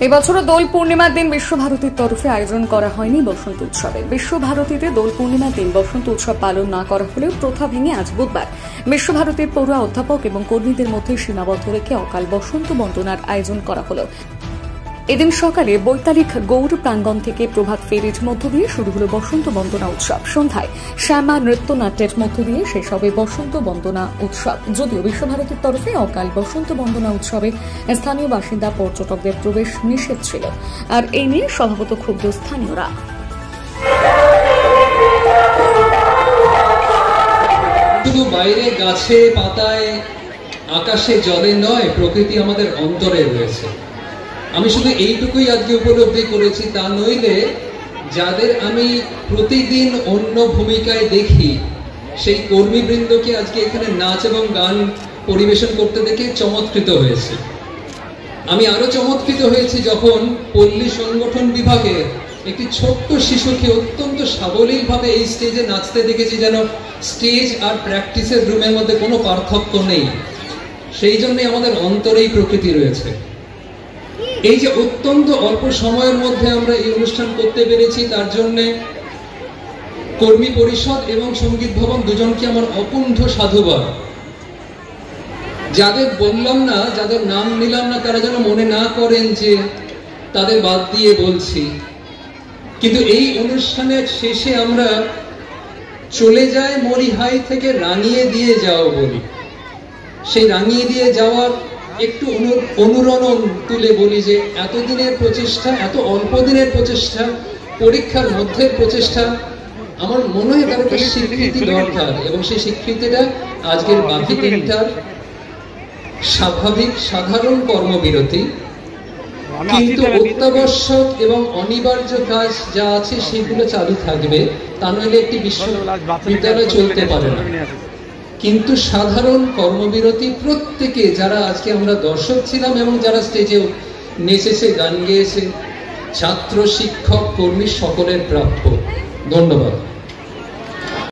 এবছরও দোল পূর্ণিমার দিন বিশ্বভারতীর তরফে আয়োজন করা হয়নি বসন্ত উৎসবের। বিশ্বভারতীতে দোল পূর্ণিমার দিন বসন্ত উৎসব পালন না করা হলেও প্রথা ভেঙে আজ বুধবার বিশ্বভারতীর পড়ুয়া অধ্যাপক এবং কর্মীদের মধ্যে সীমাবদ্ধ রেখে অকাল বসন্ত বন্দনার আয়োজন করা হল। এদিন সকালে বৈতালিক গৌর প্রাঙ্গণ থেকে প্রভাত ফেরির মধ্য দিয়ে শুরু হল বসন্ত বন্দনা উৎসব। সন্ধ্যায় শ্যামা নৃত্যনাট্যের মধ্য দিয়ে শেষ হবে বসন্ত বন্দনা উৎসব। যদিও বিশ্বভারতীর তরফে অকাল বসন্ত বন্দনা উৎসবে স্থানীয় বাসিন্দা পর্যটকদের প্রবেশ নিষেধ ছিল, আর এই নিয়ে স্বভাবত ক্ষুব্ধ স্থানীয়রা। শুধু বাইরে গাছে পাতায় আকাশে জলে নয়, প্রকৃতি আমাদের অন্তরে রয়েছে। আমি শুধু এইটুকুই আজকে উপলব্ধি করেছি, তা নইলে যাদের আমি প্রতিদিন অন্য ভূমিকায় দেখি সেই কর্মীবৃন্দকে আজকে এখানে নাচ এবং গান পরিবেশন করতে দেখে চমৎকৃত হয়েছে। আমি আরো চমৎকৃত হয়েছি যখন পল্লী সংগঠন বিভাগে একটি ছোট্ট শিশুকে অত্যন্ত সাবলীলভাবে এই স্টেজে নাচতে দেখেছি, যেন স্টেজ আর প্র্যাকটিসের রুমের মধ্যে কোনো পার্থক্য নেই। সেই জন্য আমাদের অন্তরেই প্রকৃতি রয়েছে। এই যে অত্যন্ত অল্প সময়ের মধ্যে আমরা এই অনুষ্ঠান করতে পেরেছি, তার জন্য কর্মী পরিষদ এবং সঙ্গীত ভবন দুজনকে আমার অকুণ্ঠ সাধুবাদ। যাদের বললাম না, যাদের নাম নিলাম না, তারা যেন মনে না করেন যে তাদের বাদ দিয়ে বলছি। কিন্তু এই অনুষ্ঠানের শেষে আমরা চলে যাই মরিহাই থেকে রাঙিয়ে দিয়ে যাও বলি। সেই রাঙিয়ে দিয়ে যাওয়ার একটু অনুরণন তুলে বলি যে এতদিনের প্রচেষ্টা, এত অল্প দিনের প্রচেষ্টা, পরীক্ষার মধ্যের প্রচেষ্টা, আমার মনে হয় তার একটা স্বীকৃতি দরকার, এবং সেই স্বীকৃতিটা আজকের বাকি দিনটার স্বাভাবিক সাধারণ কর্মবিরতি। কিন্তু অত্যাবশ্যক এবং অনিবার্য কাজ যা আছে সেগুলো চালু থাকবে, তা নইলে একটি বিশ্ববিদ্যালয় চলতে পারে না। কিন্তু সাধারণ কর্মবিরতি প্রত্যেকে, যারা আজকে আমরা দর্শক ছিলাম এবং যারা স্টেজে নেচেছে, গান গেয়েছে, ছাত্র, শিক্ষক, কর্মী সকলের প্রাপ্য। ধন্যবাদ।